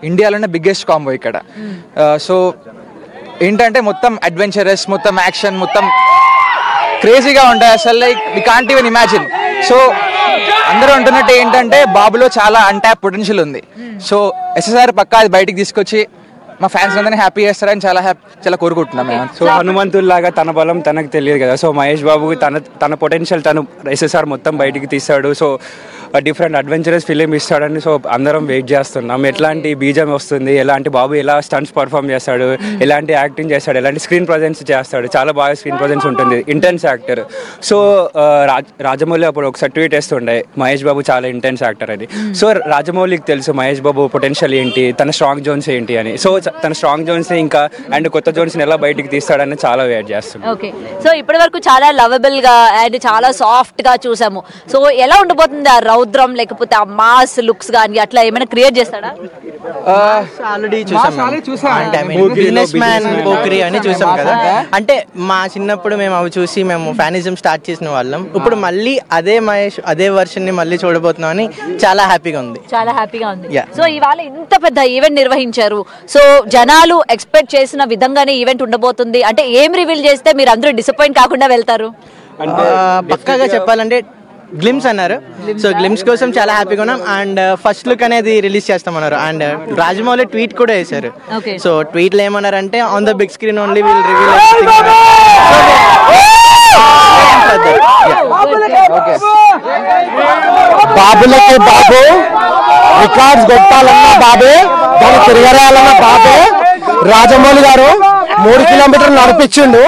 ఇండియాలోనే biggest combo ఇక్కడ. So ఏంటంటే మొత్తం అడ్వెంచరస్, మొత్తం యాక్షన్, మొత్తం క్రేజీగా ఉంటాయి అసలు. Like we can't even imagine. So అందరూ అంటున్నట్టు ఏంటంటే బాబులో చాలా అన్ట్యాప్ పొటెన్షియల్ ఉంది. సో ఎస్ఎస్ఆర్ పక్కా అది బయటికి తీసుకొచ్చి మా ఫ్యాన్స్ అందరినీ హ్యాపీ చేస్తారని చాలా కోరుకుంటున్నాం మేము. సో హనుమంతుల్లాగా తన బలం తనకు తెలియదు కదా. సో మహేష్ బాబుకి తన పొటెన్షియల్ తను ఎస్ఎస్ఆర్ మొత్తం బయటికి తీస్తాడు. సో డిఫరెంట్ అడ్వెంచరస్ ఫిలిం ఇస్తాడని సో అందరం వెయిట్ చేస్తున్నాం. ఎలాంటి బీజం వస్తుంది, ఎలాంటి బాబు ఎలా స్టంట్స్ పర్ఫామ్ చేస్తాడు, ఎలాంటి యాక్టింగ్ చేస్తాడు, ఎలాంటి స్క్రీన్ ప్రజెన్స్ చేస్తాడు. చాలా బాగా స్క్రీన్ ప్రజెన్స్ ఉంటుంది, ఇంటెన్స్ యాక్టర్. సో రాజమౌళి అప్పుడు ఒకసారి ట్వీట్ వేస్తుండే మహేష్ బాబు చాలా ఇంటెన్స్ యాక్టర్ అని. సో రాజమౌళికి తెలుసు మహేష్ బాబు పొటెన్షియల్ ఏంటి, తన స్ట్రాంగ్ జోన్స్ ఏంటి అని. సో తన స్ట్రాంగ్ జోన్స్ ఇంకా అండ్ కొత్త జోన్స్ ఎలా బయటికి తీస్తాడని చాలా వెయిట్ చేస్తున్నాం. ఓకే, సో ఇప్పటి వరకు చాలా లవబుల్ గా అండ్ చాలా సాఫ్ట్ గా చూసాము. సో ఎలా ఉండబోతుంది ఆ రౌద్రం లేకపోతే ఆ మాస్ లుక్స్ గానీ అట్లా ఏమైనా క్రియేట్ చేస్తాడా? ఆల్రెడీ చూసాం, బిజినెస్ మ్యాన్ పోక్రీ అని చూసాం కదా. అంటే మా చిన్నప్పుడు మేము అవి చూసి మేము ఫ్యానిజం స్టార్ట్ చేసిన వాళ్ళం. ఇప్పుడు మళ్ళీ అదే మహేష్ అదే వర్షన్ ని మళ్ళీ చూడబోతున్నాం అని చాలా హ్యాపీగా ఉంది. సో ఇవాళ ఇంత పెద్ద ఈవెంట్ నిర్వహించారు. సో జనాలు ఎక్స్పెక్ట్ చేసిన విధంగానే ఈవెంట్ ఉండబోతుంది అంటే ఏం రివీల్ చేస్తే మీరు అందరూ డిసప్పాయింట్ కాకుండా వెళ్తారు? పక్కాగా చెప్పాలంటే గ్లిమ్స్ అన్నారు. సో గ్లిమ్స్ కోసం చాలా హ్యాపీగా ఉన్నాం. అండ్ ఫస్ట్ లుక్ అనేది రిలీజ్ చేస్తామన్నారు. అండ్ రాజమౌళి ట్వీట్ కూడా వేశారు. సో ట్వీట్ లో ఏమన్నారంటే on the big screen only will reveal బాబులకి బాబు రికార్డ్స్ కొట్టాలన్న బాబే, దాన్ని తిరగరాలన్న బాబే. రాజమౌళి గారు 3 కిలోమీటర్లు నడిపించిండు.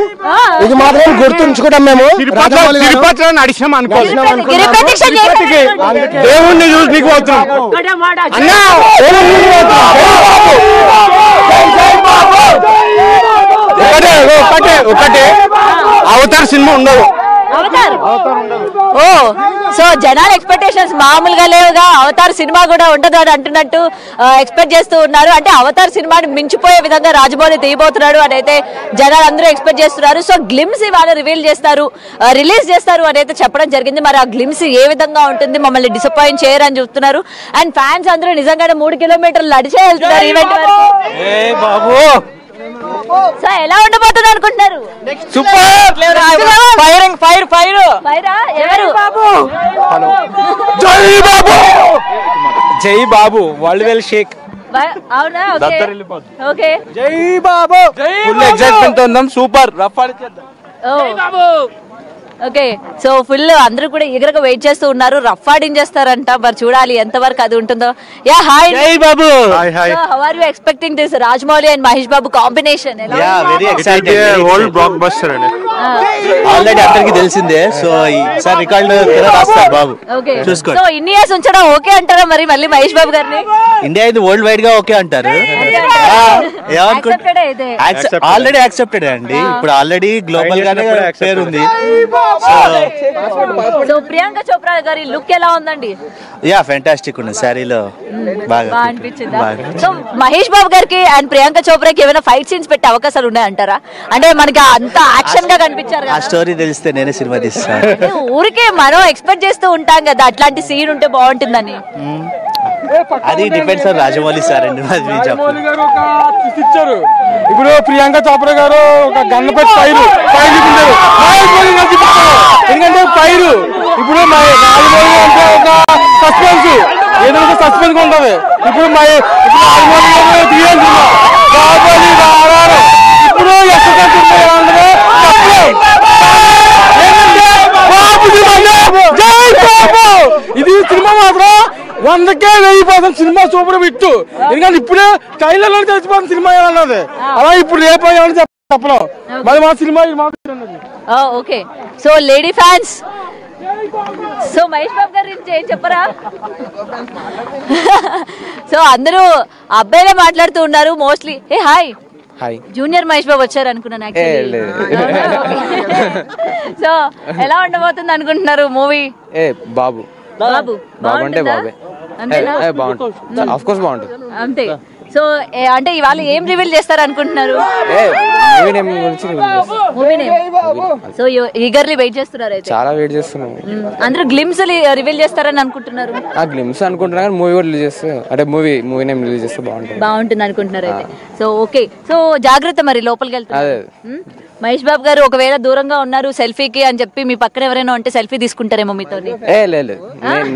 ఇది మాత్రం గుర్తుంచుకుంటాం మేము. తిరుపతిలో నడిచాం అనుకోవాలి. దేవుణ్ణి చూసి నీకు అవుతున్నాం అన్నా. ఒకటే అవతార్ సినిమా ఉండదు. ఓ సో జనాల ఎక్స్పెక్టేషన్స్ మామూలుగా లేవుగా. అవతార్ సినిమా కూడా ఉండదు అని అంటున్నట్టు ఎక్స్పెక్ట్ చేస్తూ ఉన్నారు. అంటే అవతార్ సినిమాని మించిపోయే విధంగా రాజమౌళి తీయబోతున్నాడు అని అయితే జనాలు అందరూ ఎక్స్పెక్ట్ చేస్తున్నారు. సో గ్లిమ్స్ ఇవాళ రిలీజ్ చేస్తారు అని అయితే చెప్పడం జరిగింది. మరి ఆ గ్లిమ్స్ ఏ విధంగా ఉంటుంది, మమ్మల్ని డిసప్పాయింట్ చేయరని చెప్తున్నారు. అండ్ ఫ్యాన్స్ అందరూ నిజంగానే 3 కిలోమీటర్లు నడిచే వెళ్తున్నారు ఈవెంట్ వరకు. సో ఎలా ఉండబోతుంది అనుకుంటున్నారు? జై బాబు వరల్డ్ వెల్ షేక్. అవునా? ఓకే, జై బాబు. ఫుల్ ఎక్సైట్మెంట్ ఉందాం. సూపర్ రఫ్ ఆడిచేద్దాం. ఓకే, సో ఫుల్ అందరూ కూడా ఎగరగా వెయిట్ చేస్తూ ఉన్నారు. రఫ్ ఆడించేస్తారంట, మరి చూడాలి ఎంతవరకు అది ఉంటుందో. Yeah hi Babu. How are you expecting this Rajamouli and Mahesh Babu combination? Very excited. World blockbuster అండి. ఆల్రెడీ అందరికి తెలిసిందే. సో ఈసారి రికార్డు రాస్తారు బాబు. చూసుకోండి. సో ఇన్ని ఇయర్స్ ఉంచడం ఓకే అంటారా మరి మళ్ళీ మహేష్ బాబు గారిని? ఇండియా ఇది వరల్డ్ వైడ్ గా ఓకే అంటారు. ఆల్రెడీ యాక్సెప్టెడ్ అండి. ఇప్పుడు ఆల్రెడీ గ్లోబల్ గానే పేరు ఉంది. సో ప్రియాంక చోప్రా గారి లుక్ ఎలా ఉందండి? యా ఫ్యాంటాస్టిక్ ఉంది. సారీలో బాగా అనిపించిందా? సో మహేష్ బాబు గారికి అండ్ ప్రియాంక చోప్రాకి ఏమైనా ఫైట్ సీన్స్ పెట్టే అవకాశాలు ఉన్నాయంటారా? అంటే మనకి అంత యాక్షన్ గా కనిపించారు. ఆ స్టోరీ తెలిస్తే నేనే సినిమా తీస్తాను. ఊరికే మనం ఎక్స్పెక్ట్ చేస్తూ ఉంటాం కదా అట్లాంటి సీన్ ఉంటే బాగుంటుందని. అది డిపెండ్స్ ఆన్ రాజమౌళి సార్ అండి. ఇప్పుడు ప్రియాంక చోప్రా గారు ఒక గన్నపతి ఫైర్ ఎందుకంటే ఫైర్ ఇప్పుడు రాజమౌళి అంటే ఒక సస్పెన్స్, ఏదో ఒక సస్పెన్స్ ఉంటది. ఇప్పుడు రాజమౌళి గారు తీయాలి ఇప్పుడు ఇది సినిమా మాత్రం 100కే 1000% సినిమా సూపర్ హిట్. ఎందుకంటే ఇప్పుడే ట్రైలర్లో తెలిసిపోతుంది సినిమా ఏమన్నది. అలా ఇప్పుడు రేపు చెప్పడం మరి మా సినిమా. Okay, so lady fans, so Mahesh Babu గారి గురించి ఏం చెప్పరా? సో అందరూ అబ్బాయిలే మాట్లాడుతూ ఉన్నారు మోస్ట్లీ. ఏ హాయ్ జూనియర్ మహేష్ బాబు వచ్చారు అనుకున్నాను యాక్చువల్లీ. సో ఎలా ఉండబోతుంది అనుకుంటున్నారు మూవీ? బాబు బాబు అంటే బాబే. అంతేనా? బాగుంటుంది, ఆఫ్ కోర్స్ బాగుంటుంది. అంతే. సో అంటే ఇవాళ ఏం రివీల్ చేస్తారు అనుకుంటున్నారు? Movie name. So eagerly wait చేస్తున్నారు అయితే? చాలా వెయిట్ చేస్తున్నాం. అందరూ గ్లిమ్స్ రివీల్ చేస్తారని అనుకుంటున్నారు? గ్లిమ్స్ అనుకుంటున్నా కానీ మూవీ కూడా రిలీజ్ చేస్తే అంటే మూవీ నేమ్ రిలీజ్ చేస్తే బాగుంటుంది అనుకుంటున్నారు అయితే. సో ఓకే, సో జాగ్రత్త మరి లోపలికి వెళ్తారు. మహేష్ బాబు గారు ఒకవేళ దూరంగా ఉన్నారు సెల్ఫీకి అని చెప్పి మీ పక్కన ఎవరైనా ఉంటే సెల్ఫీ తీసుకుంటారేమో మీతో?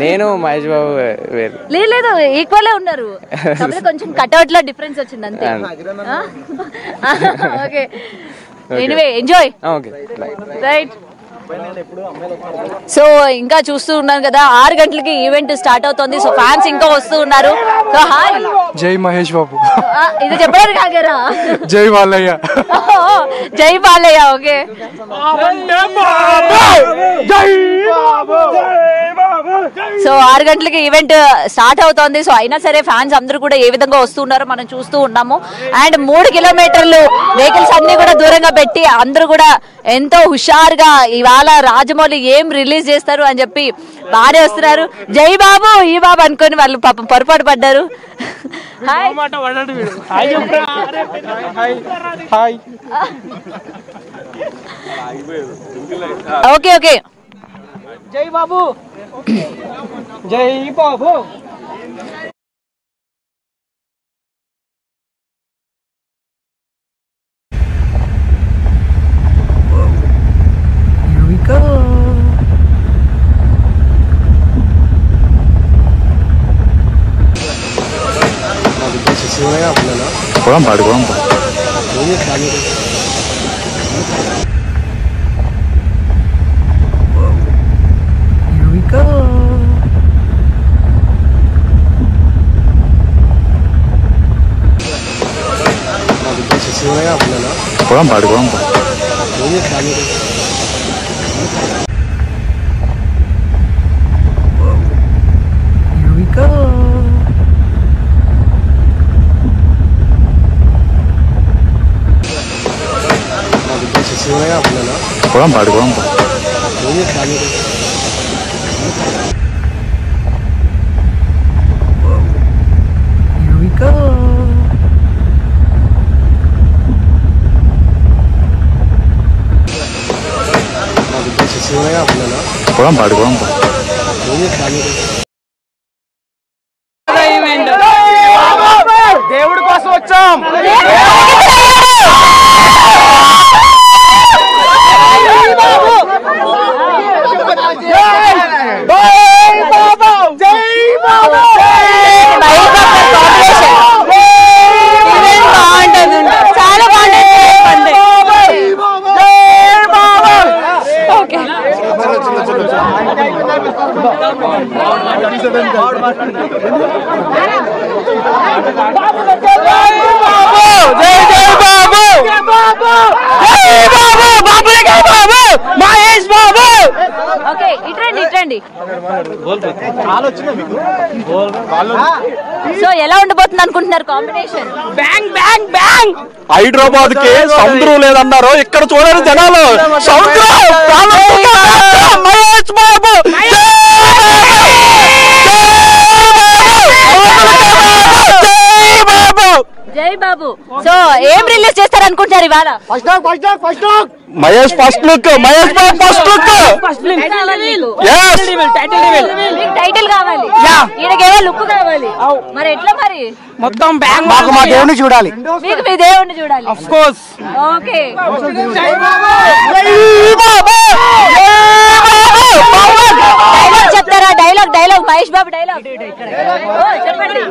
నేను మహేష్ బాబు లేదు, ఈక్వల్ ఉన్నారు, కొంచెం కట్అవుట్ లో డిఫరెన్స్ వచ్చింది అంతే. Okay, anyway enjoy. Right. So ఇంకా చూస్తూ ఉన్నాను కదా 6 గంటలకి ఈవెంట్ స్టార్ట్ అవుతుంది. సో ఫ్యాన్స్ ఇంకా వస్తూ ఉన్నారు. So hi. జై మహేష్ బాబు. ఇది చెప్పడానికి కాగరా? జై బాలయ్య. జై బాలయ్య. ఓకే. సో 6 గంటలకి ఈవెంట్ స్టార్ట్ అవుతోంది. సో అయినా సరే ఫ్యాన్స్ అందరూ కూడా ఏ విధంగా వస్తున్నారో మనం చూస్తూ ఉన్నాము. అండ్ 3 కిలోమీటర్లు వెహికల్స్ అన్ని కూడా దూరంగా పెట్టి అందరూ కూడా ఎంతో హుషారుగా ఇవాళ రాజమౌళి ఏం రిలీజ్ చేస్తారు అని చెప్పి బాగానే వస్తున్నారు. జై బాబు ఈ బాబు అనుకొని వాళ్ళు పాపం పొరపాటు పడ్డారు. Okay okay. జై బాబు, జై బాబు. పాడుకోం. పాడుకోం. పాడుకోం. పాడుకోం. దేవుడి కోసం వచ్చాం. చాలా బాగుంటుంది. మహేష్ బాబు. ఓకే, ఇట్రండి ఇట్రండి. సో ఎలా ఉండబోతుంది అనుకుంటున్నారు combination? Bang bang bang. Hyderabad కి సముద్రం లేదన్నారు, ఇక్కడ చూడండి జనాలు సముద్రం. మహేష్ బాబు. జై బాబు. సో ఏం రిలీజ్ చేస్తారు అనుకుంటారు ఇవాళ? Mahesh first look. Mahesh Babu first look. Title కావాలి, ఈయనకేమో లుక్ కావాలి. మరి ఎట్లా మరి? మొత్తం బ్యాంగ్. మాకు మా దేవుని చూడాలి. మీకు మీ దేవుడిని చూడాలి. Of course. ఓకే. డైలాగ్ చెప్తారా? డైలాగ్ మహేష్ బాబు డైలాగ్ చెప్పండి.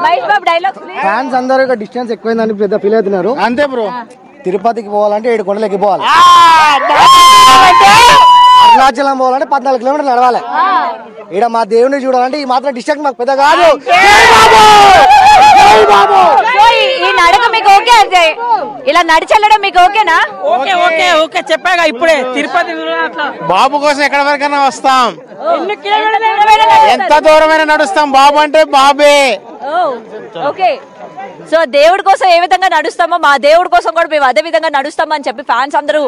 మహేష్ బాబు డైలాగ్. ఫ్యాన్స్ అందరూ డిస్టెన్స్ ఎక్కువైందని పెద్ద ఫీల్ అవుతున్నారు. అంతే బ్రో. తిరుపతికి పోవాలంటే 7 కొండలకి పోవాలి. అరుణాచలం పోవాలంటే 14 కిలోమీటర్లు నడవాలి. ఇక్కడ మా దేవుని చూడాలంటే ఈ మాత్రం డిస్టెన్స్ మాకు పెద్ద కాదు. ఈ నడక మీకు ఓకే? అంటే ఇలా నడిచెళ్ళడం మీకు ఓకేనా? ఓకే ఓకే ఓకే చెప్పాగా ఇప్పుడే. తిరుపతి బాబు కోసం ఎక్కడ వరకైనా వస్తాం. ఎన్ని కిలోమీటర్లు? ఎంత దూరమైనా నడుస్తాం. బాబు అంటే బాబే. ఓకే. సో దేవుడి కోసం ఏ విధంగా నడుస్తామో మా దేవుడి కోసం కూడా మేము అదే విధంగా నడుస్తామని చెప్పి ఫ్యాన్స్ అందరూ